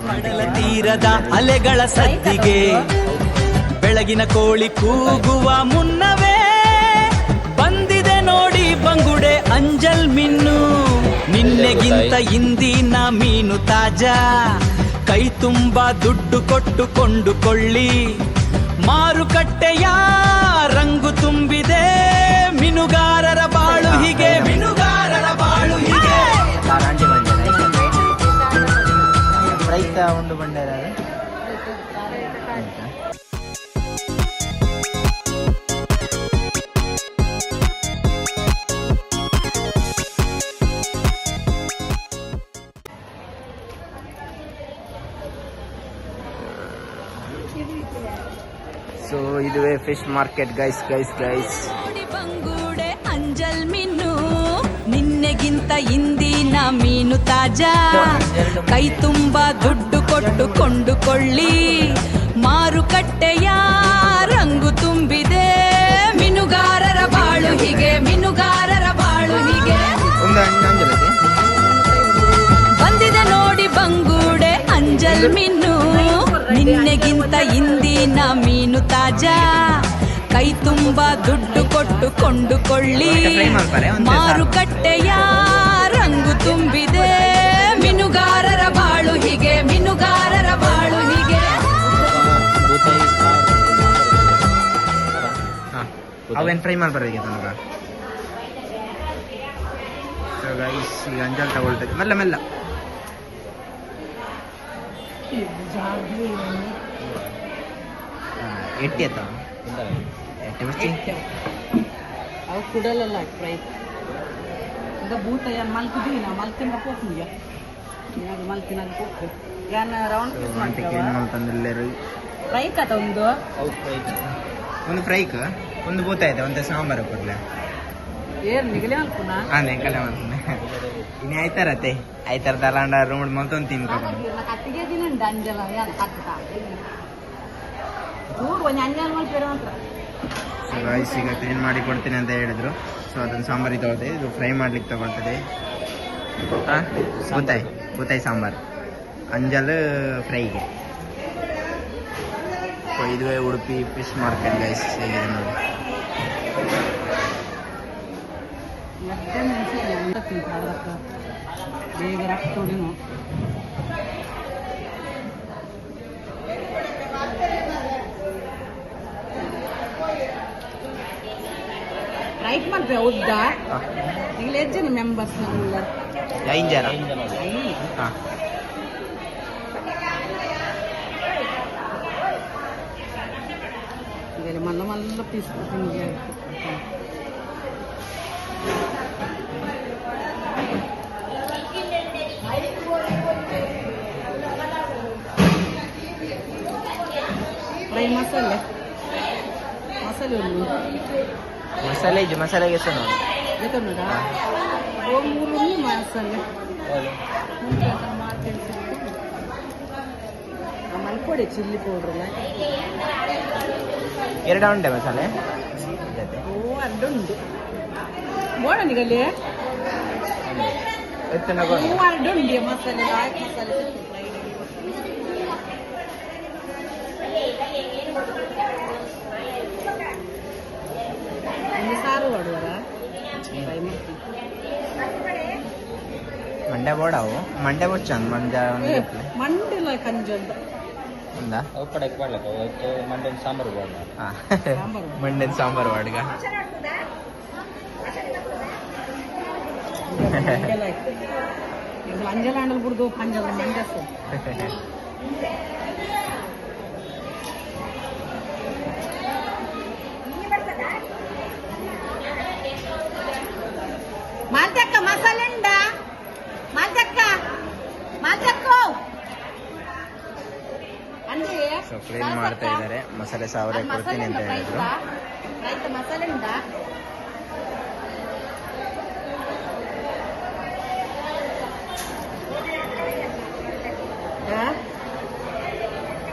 ಕಡಲ ತೀರದ ಅಲೆಗಳ ಸದ್ದಿಗೆ ಬೆಳಗಿನ ಕೋಳಿ ಕೂಗುವ ಮುನ್ನವೇ ಬಂದಿದೆ ನೋಡಿ ಬಂಗುಡೆ ಅಂಜಲ್ ಮಿನ್ನು. ನಿನ್ನೆಗಿಂತ ಇಂದಿನ ಮೀನು ತಾಜಾ, ಕೈ ತುಂಬ ದುಡ್ಡು ಕೊಟ್ಟು ಕೊಂಡುಕೊಳ್ಳಿ. ಮಾರುಕಟ್ಟೆಯ ರಂಗು ತುಂಬಿದೆ, ಮೀನುಗಾರರ ಬಾಳು ಹೀಗೆ, ಮೀನುಗಾರರ ಬಾಳು ಹೀಗೆ. ರೈತ ಉಂಡು ಬಂಡಾರ ಸೊ ಇದುವೇ ಫಿಶ್ ಮಾರ್ಕೆಟ್ ಗೈಸ್. ಬಂಗೂಡೆ ಅಂಜಲ್ ಮೀನು, ನಿನ್ನೆಗಿಂತ ಇಂದಿನ ಮೀನು ತಾಜಾ, ಕೈ ತುಂಬ ದುಡ್ಡು ಕೊಟ್ಟು ಕೊಂಡುಕೊಳ್ಳಿ. ಮಾರುಕಟ್ಟೆಯ ರಂಗು ತುಂಬಿದೆ, ಮೀನುಗಾರರ ಬಾಳು ಹೀಗೆ, ಮೀನುಗಾರರ ಬಾಳು ಹೀಗೆ. ಬಂದಿದೆ ನೋಡಿ ಬಂಗೂಡೆ ಅಂಜಲ್ ಮೀನು, ನಿನ್ನೆಗಿಂತ ಇಂದಿನ ಮೀನು ತಾಜಾ, ಕೈ ತುಂಬ ದುಡ್ಡು ಕೊಟ್ಟು ಕೊಂಡುಕೊಳ್ಳಿ. ಮಾರುಕಟ್ಟೆಯ ರಂಗು ತುಂಬಿದೆ, ಮೀನುಗಾರರ ಬಾಳು ಹೀಗೆ, ಮೀನುಗಾರರ ಬಾಳು ಹೀಗೆ. ಅವೇನು ಫ್ರೈ ಮಾಡ್ಬಾರ್ದು ನನಗ. ಈಗ ಅಂಜಲ್ ತಗೊಳ್ತದೆ ಮೆಲ್ಲ ಮೆಲ್ಲ. ಎಟ್ಟಿ ಆಯ್ತಾ ಅವು ಕುಡಲಲ್ಲ ಫ್ರೈ ಈಗ ಬೂತ ಏನು ಮಲ್ಕಿದೀನ ಮಲ್ಕಿನ ಹೋಗ್ತೀಯ ಮಲ್ಕಿನ ಹೋಗ್ತು ಏನು ರೌಂಡ್ ಪೀಸ್ ಮಾಡ್ತೀವಿ. ಫ್ರೈ ಕಥ ಒಂದು ಫ್ರೈಕ್ ಒಂದು ಬೂತ ಐತೆ, ಒಂದು ಸಾಂಬಾರು ಕೊಡ್ಲೆ ಏರ್ ನಿಗಲೇ ಅನ್ಕುನ ಅದೇ ಕಲೆ ಮಾಡ್ತಾನೆ. ಇನ್ನು ಆಯ್ತಾರತ್ತೆ ಆಯ್ತಾರ ತಲಾಂಡ ರೂಮ್ ಮೊತ್ತೊಂದು ತಿನ್ಕೊಂಡು ಕಟ್ಟಿಗೆ ದಿನ ಅಂಜಲ ಹತ್ತ ಚೂರು ಒಂದು ಅಂಜಲ್ ಮಾಡ್ತೀರ ಮಾತ್ರ. ಸೊ ರೈಸ್ ಈಗ ಕ್ಲೀನ್ ಮಾಡಿ ಕೊಡ್ತೀನಿ ಅಂತ ಹೇಳಿದ್ರು. ಸೊ ಅದನ್ನು ಸಾಂಬಾರಿಗೆ ತಗೊಳ್ತೇವೆ, ಇದು ಫ್ರೈ ಮಾಡ್ಲಿಕ್ಕೆ ತಗೊಳ್ತದೆ. ಬೂತಾಯಿ ಸಾಂಬಾರು ಅಂಜಲ್ ಫ್ರೈಗೆ. ಸೊ ಇದುವೇ ಉಡುಪಿ ಫಿಶ್ ಮಾರ್ಕೆಟ್ ಗೈಸ್, ಹೇಗಿದೆ ನೋಡಿ. ಬೇಗ ರಕ್ತೋಡಿನು ರೈಟ್ ಮಾಡ್ತೇವೆ ಉದ್ದ ಈಗ ಎಷ್ಟು ಜನ ಮೆಂಬರ್ಸ್ ನಮ್ಮೆಲ್ಲ 5 ಜನ. ಹಾಂ ಈಗ ಮಲ್ಲ ಮಲ್ಲ ಪೀಸ್ ತಿಂಗೆ ಫ್ರೈ ಮಸಾಲೆ ಉಂಟು ಮಸಾಲೆ ಇದೆ, ಮಸಾಲೆಗೆ ಎಷ್ಟು ನೋಡಿ ಬೇಕನ್ನೋಡ ಮೂರು ಮಸಾಲೆ ಮಲ್ಕೊಡಿ ಚಿಲ್ಲಿ ಪೌಡ್ರಲ್ಲ 2 ಉಂಟೆ ಮಸಾಲೆ. ಅಡ್ಡುಂಡು ಬೋಡನಿಗಲ್ಲಿ ಅಡ್ಡುಂಡಿ ಮಸಾಲೆ ಮಸಾಲೆ ಸಾರು ಮಾಡುವರ ಮಂಡ್ಯ ಬೋಡವು ಮಂಡ್ಯ ಬೊಚ್ಚಂದು ಮಂಡಿಲ ಕಂಜೊಂದು ಮಂಡ್ಯನ ಸಾಂಬಾರು ಬೋಡ. ಮಂಡ್ಯನ ಸಾಂಬಾರು ಬಾಡ್ಗ ಅಂಜಲ ಅಂಡಲ್ ಬಿಡ್ದು ಪಂಜಲ ಮಂಡ್ಯ ಮಾಲ್ತಕ್ಕ ಮಸಾಲೆ ಉಂಡ ಮಾಲ್ತಕ್ಕ ಮಾಲ್ತಕ್ಕೋ ಸೊ ಕ್ಲೀನ್ ಮಾಡ್ತಾ ಇದ್ದಾರೆ. ಮಸಾಲೆ ಸಾವಿರ ಕೊಡ್ತೀನಿ ಅಂತ ಹೇಳಿದ್ರು. ರೈತ ಮಸಾಲೆ ಉಂಡ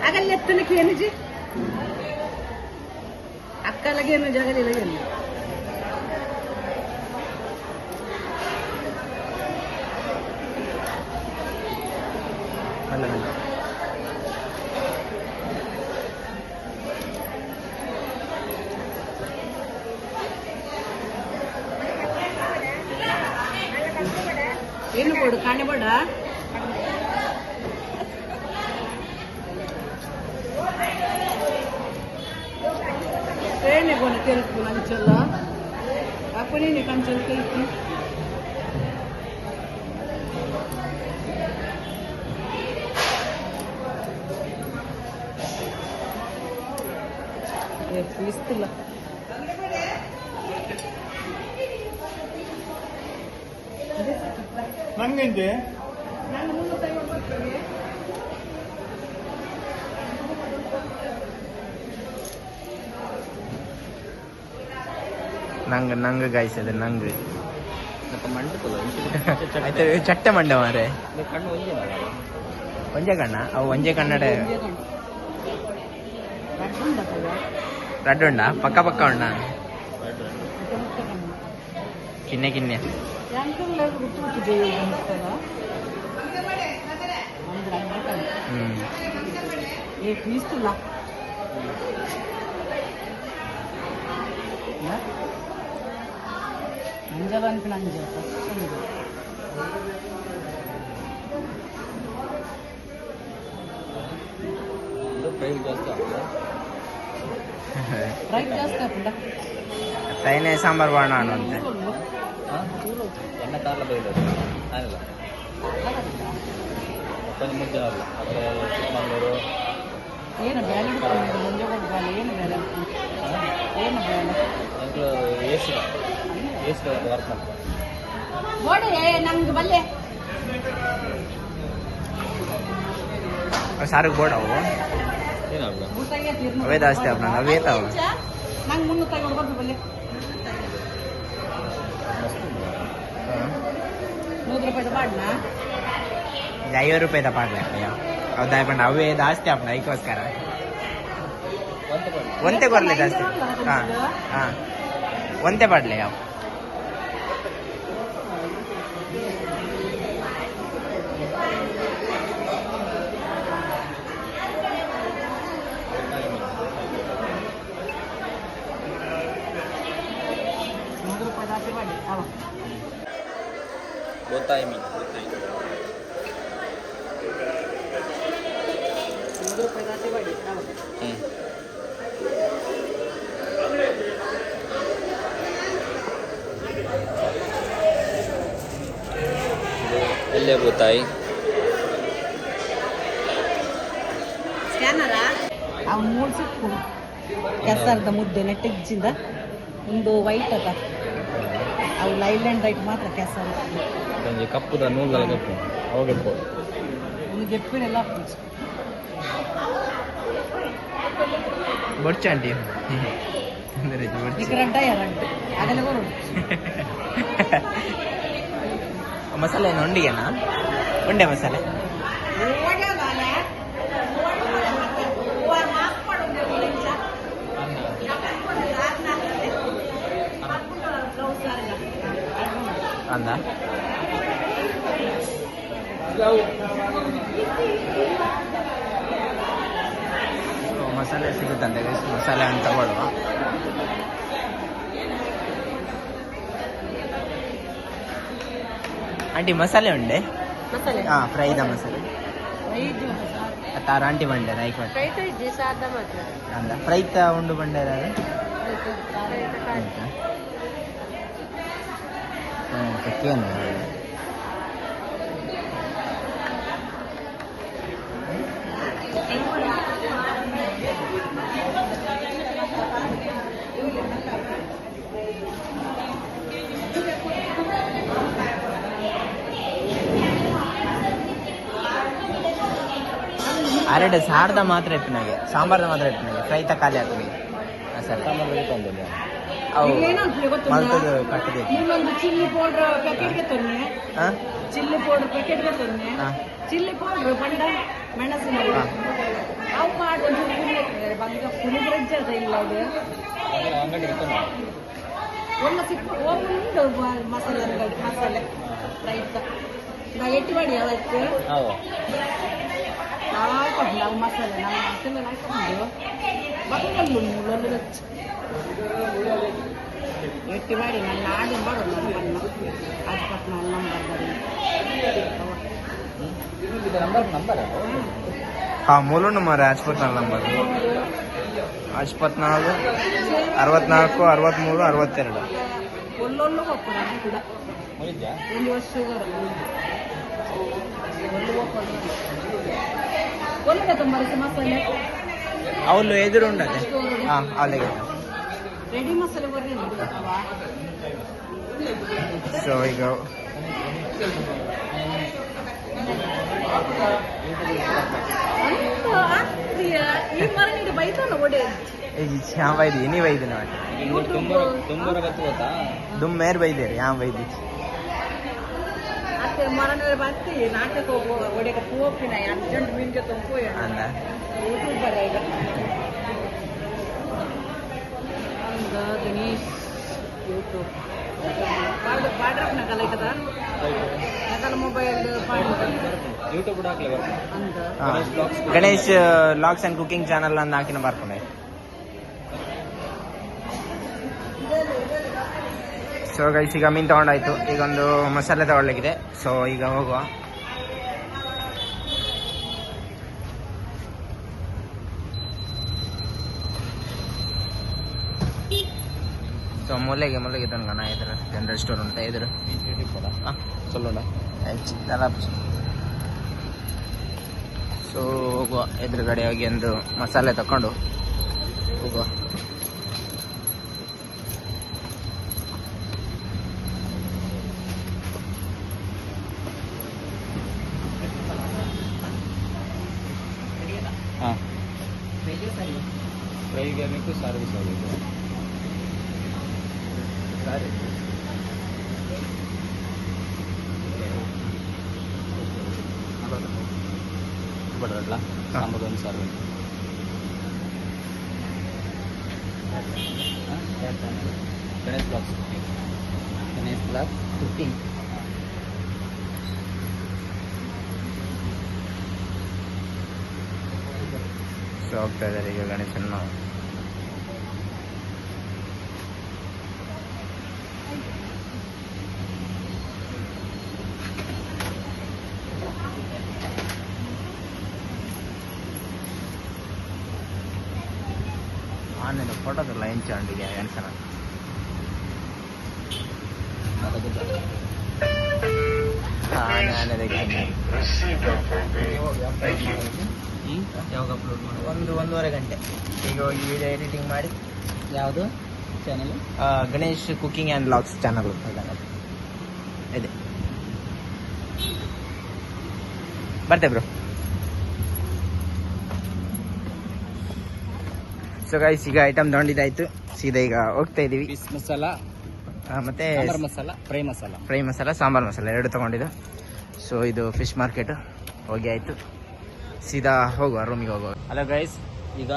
ಆಗಲ್ಲ ಎತ್ತನಕ್ಕೆ ಏನುಜಿ ಅಕ್ಕಲಗೇನು ಜಗಲಿಲ್ಲಗೇನು ಅಲ್ಲ ಏನು ಕೊಡು ಕಾಣೆ ಬೇಡ ಏನೇ ಕೊನೆ తెలుపు ನಂಚಲ್ಲ ಅಪ್ಪನೇ ಕಂಚಲ್ తెలుపు ಇಸ್ತಿಲ್ಲ ನಂಗೆ ನಂಗೆ ಗಾಯಿಸದೆ ನಂಗೆ ಚಟ್ಟೆ ಮಂಡ ಮಾರೆ ಒಂಜೆ ಕಣ್ಣ ಅವು ಒಂಜೆ ಕನ್ನಡ ರಡ್ ಉಂಡ ಪಕ್ಕ ಪಕ್ಕ ಉಂಡ ಕಿನ್ನೆ ಕಿನ್ನೆ ಇಸ್ತಿಲ್ಲ ಅಂಜಲ ಅನ್ಪಿನ ಅಂಜ ಪ್ರೈಸ್ ಜಾಸ್ತಿ ಆಗ್ತದ ತೈನೆ ಸಾಂಬಾರ್ ಬಾಣ ಅಂತೆ ಎಣ್ಣೆ ತಾರ್ಲ ಬೈಲು ಆಗಿಲ್ಲ ಮುದ್ದೆ ಅಲ್ಲ ಆದರೆ ಚಿಕ್ಕಮಗಳೂರು ಏನು ಬೇಳೆ ಮುಂಜೆ ಕೊಟ್ಟು ಬೇಳೆ ಏನು ಬೇಳೆ ಏನು ಬೇಳೆ ಎಷ್ಟು ವರ್ಕ್ ಮಾಡ್ತಾರೆ ಓಡಿ ನಂಗೆ ಬಲ್ಲೆ ಸಾರು ಬೋರ್ಡ್ ಅವು ಏನಾಗ್ತದೆ ಅವೇ ಜಾಸ್ತಿ ಅವ ಅವೇ ತಾವ ನಂಗೆ 300 ಕೊಡ್ಬಾರ್ದು ಬಲ್ಲೆ 100 ರೂಪಾಯಿ ಬಾಡ್ನ 50 ರೂಪಾಯಿದ ಪಾಡ್ಲೆ ಹೌದಾ ಪಂಡ ಅವೇ ಜಾಸ್ತಿ ಅಪ್ಪ ಅದಕ್ಕೋಸ್ಕರ ಒಂತೆ ಕೊರ್ಲೆ ಜಾಸ್ತಿ ಹಾ ಒಂತೆ ಪಾಡ್ಲೆ ಯಾವ ಗೊತ್ತಾಯಿ ಮೀನು ಗೊತ್ತಾಯಿ 100 ರೂಪಾಯಿ ಜಾಸ್ತಿ ಮಾಡಿ ಎಲ್ಲೇ ಗೊತ್ತಾಯಿ ಸ್ಕ್ಯಾನರಾ ಅವು 3 ಸಿಕ್ಕು ಕೆಸರದ ಮುದ್ದೆ ನೆಟ್ಟಿಜ್ಜಿಂದ ಒಂದು ವೈಟ್ ಅದ ಅವು ಲೈಲ್ಯಾಂಡ್ ರೈಟ್ ಮಾತ್ರ ಕೆಸರು ಒಂಜಿ ಕಪ್ಪುದ ನೂಲ್ಗಳ ಕಪ್ಪು ಅವಾಗ ಒಂದು ಗೆಪ್ಪಿನೆಲ್ಲ ಬೊಡ್ಚ ಆಂಟಿ ಈಗ ರಡ್ಡ ಎರಡು ಅದೆಲ್ಲ ಬರೋದು ಮಸಾಲೆ ಏನು ಉಂಡಿಗೆನಾ ಉಂಡೆ ಮಸಾಲೆ ಅಂದ ಮಸಾಲೆ ಸಿಗುತ್ತಂತೆ ಮಸಾಲೆ ಅಂತ ತಗೊಳ್ಳುವ ಆಂಟಿ ಮಸಾಲೆ ಉಂಡೆ ಮಸಾಲೆ ಹಾಂ ಫ್ರೈದ ಮಸಾಲೆ ತಾರ ಆಂಟಿ ಬಂಡೆ ನೈಕ್ ಅಂದ ಫ್ರೈತ ಉಂಡು ಬಂಡೆ ಕೇನು ಅರೆಡೆ ಸಾರ್ದ ಮಾತ್ರ ಇಪ್ಪಿನಾಗೆ ಸಾಂಬಾರ್ದ ಮಾತ್ರ ಇಪ್ಪಿನಾಗೆ ಫ್ರೈತ ಖಾಲಿ ಆಗ್ತದೆ ಮಸಾಲೆ ಅವು ಮಲ್ತದ ಕಟ್ಟಬೇಕು ಇನ್ನೊಂದು ಚಿಲ್ಲಿ ಪೌಡರ್ ಪ್ಯಾಕೆಟ್ಗೆ ತೊನ್ನೆ ಚಿಲ್ಲಿ ಪೌಡರ್ ಪ್ಯಾಕೆಟ್ಗೆ ತೊನ್ನೆ ಚಿಲ್ಲಿ ಪೌಡರ್ ಪಂಡ ಮೆಣಸಿನ ಅವು ಮಾಡಿ ಬಂಗ ಪುಳಿಗ್ರಜ್ಜ ಅದ ಇಲ್ಲ ಅದು ಒಳ್ಳೆ ಸಿಕ್ಕ ಉಂಟು ಮಸಾಲೆ ಅಂಗಡಿ ಮಸಾಲೆ ರೈತ ನಾ ಎಟ್ಟಿ ಮಾಡಿ ಅವತ್ತು ಸಾಕು ಅವು ಮಸಾಲೆ ನಾವು ಮಸಾಲೆ ಹಾಕೊಂಡು ಬಕ್ಕಲ್ಲು ಮುಳ್ಳು ಎಟ್ಟಿ ಮಾಡಿ ನಾನು ನಾಡಿ ಮಾಡೋದು ನನ್ನ ಆಸ್ಪತ್ರೆ ನಂಬರ್ हाँ मोलो नंबर है 54 नंबर 54 64 63 62 ಒಳ್ಳೊಳ್ಳೆ ಹೋಗ್ತದೆ ಅದು ಕೂಡ ಒಂದು ವರ್ಷ ಶುಗರ್ ಒಳ್ಳೆಗೆ ತುಂಬ ಮಸಾಲೆ ಅವಳು ಎದುರು ಉಂಟದೆ ಹಾಂ ಅವಳಿಗೆ ರೆಡಿ ಮಸಾಲೆ ಬರಲಿ ಸೊ ಈಗ ಈ ಮರ ನೀಡಿ ಬೈತಾನ ಒಡೆ यहाँ वैदी नहीं वैदी ना ತುಂಬರ ಗೊತ್ತಾ मेर वैदे यहाँ वैदी ಅತ್ತೆ ಮರನೇ ಬರ್ತಿ ನಾಟಕ ಹೋಗುವ ಒಡೆಗೆ ಪೋಪಿನ ಅರ್ಜೆಂಟ್ ಮೀನ್ಗೆ ತಂಪು ಅಲ್ಲ ಯೂಟ್ಯೂಬ್ ಬರ ಈಗ ಹಂಗ ಗಣೇಶ್ ಯೂಟ್ಯೂಬ್ ಪಾಡ್ರಪ್ಪ ನಗಲ ಐತದ ನಗಲ ಮೊಬೈಲ್ ಯೂಟ್ಯೂಬ್ ಕೂಡ ಹಾಕ್ಲಿ ಅಂತ Ganesh locks and cooking channel ಅಂತ ಹಾಕಿನ ಬರ್ಕೊಂಡೆ ಸೊ ಗೈಸ್ ಈಗ ಮೀನು ತಗೊಂಡಾಯ್ತು ಈಗ ಒಂದು ಮಸಾಲೆ ತಗೊಳ್ಳಿಗಿದೆ ಸೊ ಈಗ ಹೋಗುವ ಸೊ ಮೂಲೆಗೆ ತನಕ ಇದ್ರ ಜನರಲ್ ಸ್ಟೋರ್ ಉಂಟು ಎದುರು ಚಲೋಣ ಸೊ ಹೋಗುವ ಎದುರುಗಡೆ ಹೋಗಿ ಒಂದು ಮಸಾಲೆ ತಕೊಂಡು ಹೋಗುವ ಹಾಂ ಫ್ರೈಗೆ మీకు ಸರ್ವಿಸ್ ಆಗಿದೆ ಸರಿ ಬಡಲ್ಲ sambar service Ganesh blogs cooking so ಹೋಗ್ತಾ ಇದ್ದಾರೆ ಈಗ ಗಣೇಶನ್ನು నేను ఫోటోకి లైన్ చేయండి గణేశన ಯಾವಾಗ ಅಪ್ಲೋಡ್ ಮಾಡಿ ಒಂದೂವರೆ ಗಂಟೆ ಈಗ ಹೋಗಿ ವಿಡಿಯೋ ಎಡಿಟಿಂಗ್ ಮಾಡಿ ಯಾವುದು channel Ganesh cooking and blogs channel ಇದೆ ಬರ್ತೆ ಬ್ರೋ ಸೊ ಗೈಸ್ ಈಗ ಐಟಮ್ ತಗೊಂಡಿದ್ದಾಯ್ತು ಸೀದಾ ಈಗ ಹೋಗ್ತಾ ಇದೀವಿ ಫಿಶ್ ಮಸಾಲ ಮತ್ತೆ ಸಾಂಬಾರ್ ಮಸಾಲ ಫ್ರೈ ಮಸಾಲ ಸಾಂಬಾರ್ ಮಸಾಲ ಎರಡು ತಗೊಂಡಿದ್ದು ಸೊ ಇದು ಫಿಶ್ ಮಾರ್ಕೆಟ್ ಹೋಗಿ ಆಯಿತು ಸೀದಾ ಹೋಗುವ ರೂಮಿಗೆ ಹೋಗುವ. ಹಲೋ ಗೈಸ್, ಈಗ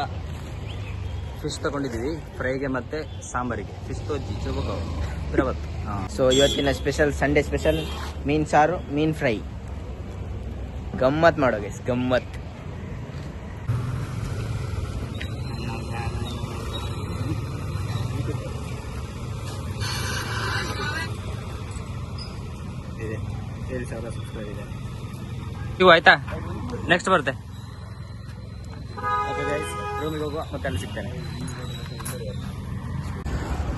ಫಿಶ್ ತಗೊಂಡಿದ್ದೀವಿ ಫ್ರೈಗೆ ಮತ್ತು ಸಾಂಬಾರಿಗೆ. ಫಿಶ್ ತೋಜಿ ಚುಬಕಾವು ಬಿರವತ್ತು. ಸೊ ಇವತ್ತಿನ ಸ್ಪೆಷಲ್ ಸಂಡೇ ಸ್ಪೆಷಲ್ ಮೀನು ಸಾರು ಮೀನು ಫ್ರೈ ಗಮ್ಮತ್ ಮಾಡೋ ಗೈಸ್ ಗಮ್ಮತ್. ಇದೆ 7,000 ಸಬ್ಸ್ಕ್ರೈಬ್ ಇದೆ. ಇವು ಆಯ್ತಾ, ನೆಕ್ಸ್ಟ್ ಬರುತ್ತೆ. ಓಕೆ ಗೈಸ್, ರೂಮಿಗೆ ಹೋಗುವ, ಮತ್ತೆ ಅಲ್ಲಿ ಸಿಗ್ತೇನೆ.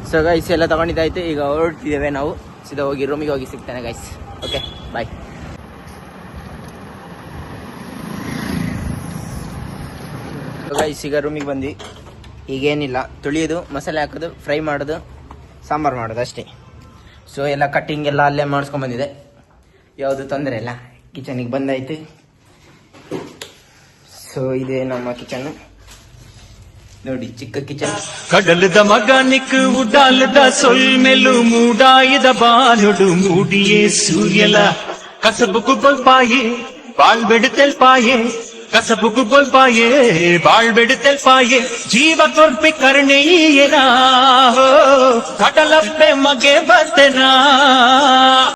ಸೊ ಗೈಸ್ ಎಲ್ಲ ತಗೊಂಡಿದ್ದಾಯ್ತು, ಈಗ ಹೊರಡ್ತಿದ್ದೇವೆ ನಾವು. ಸೀದಾ ಹೋಗಿ ರೂಮಿಗೆ ಹೋಗಿ ಸಿಗ್ತೇನೆ ಗೈಸ್. Okay bye. ಗೈಸ್ ಈಗ ರೂಮಿಗೆ ಬಂದ್ವಿ. ಈಗೇನಿಲ್ಲ, ತುಳಿಯೋದು, ಮಸಾಲೆ ಹಾಕೋದು, ಫ್ರೈ ಮಾಡೋದು, ಸಾಂಬಾರು ಮಾಡೋದು ಅಷ್ಟೇ. ಸೊ ಎಲ್ಲ ಕಟ್ಟಿಂಗ್ ಎಲ್ಲ ಅಲ್ಲೇ ಮಾಡಿಸ್ಕೊಂಡ್ಬಂದಿದೆ, ಯಾವುದು ತೊಂದರೆ ಇಲ್ಲ. ಕಿಚನಿಗೆ ಬಂದಾಯ್ತು. ಸೊ ಇದೇ ನಮ್ಮ ಕಿಚನ್ ನೋಡಿ, ಚಿಕ್ಕ ಕಿಚನ್. ಕಡಲದ ಮಗನಿಕ್ ಉಡಾಲದ ಸೊಲ್ಮೆಲು ಮೂಡಾಯದ ಬಾನುಡು ಮೂಡಿಯೇ ಸೂರ್ಯಲ ಕಸಬುಕು ಬಲ್ಪಾಯೆ ಬಾಳ್ಬೆಡುತ್ತೆಲ್ಪಾಯೆ ಕಸಬುಕು ಬಲ್ಪಾಯೆ ಬಾಳ್ಬೆಡುತ್ತೆಲ್ಪಾಯೆ ಜೀವ ಕೊರ್ಪಿ ಕರ್ಣೆಯೇನಾ ಕಡಲಪ್ಪೆ ಮಗೆ ಬರ್ತೇನಾ.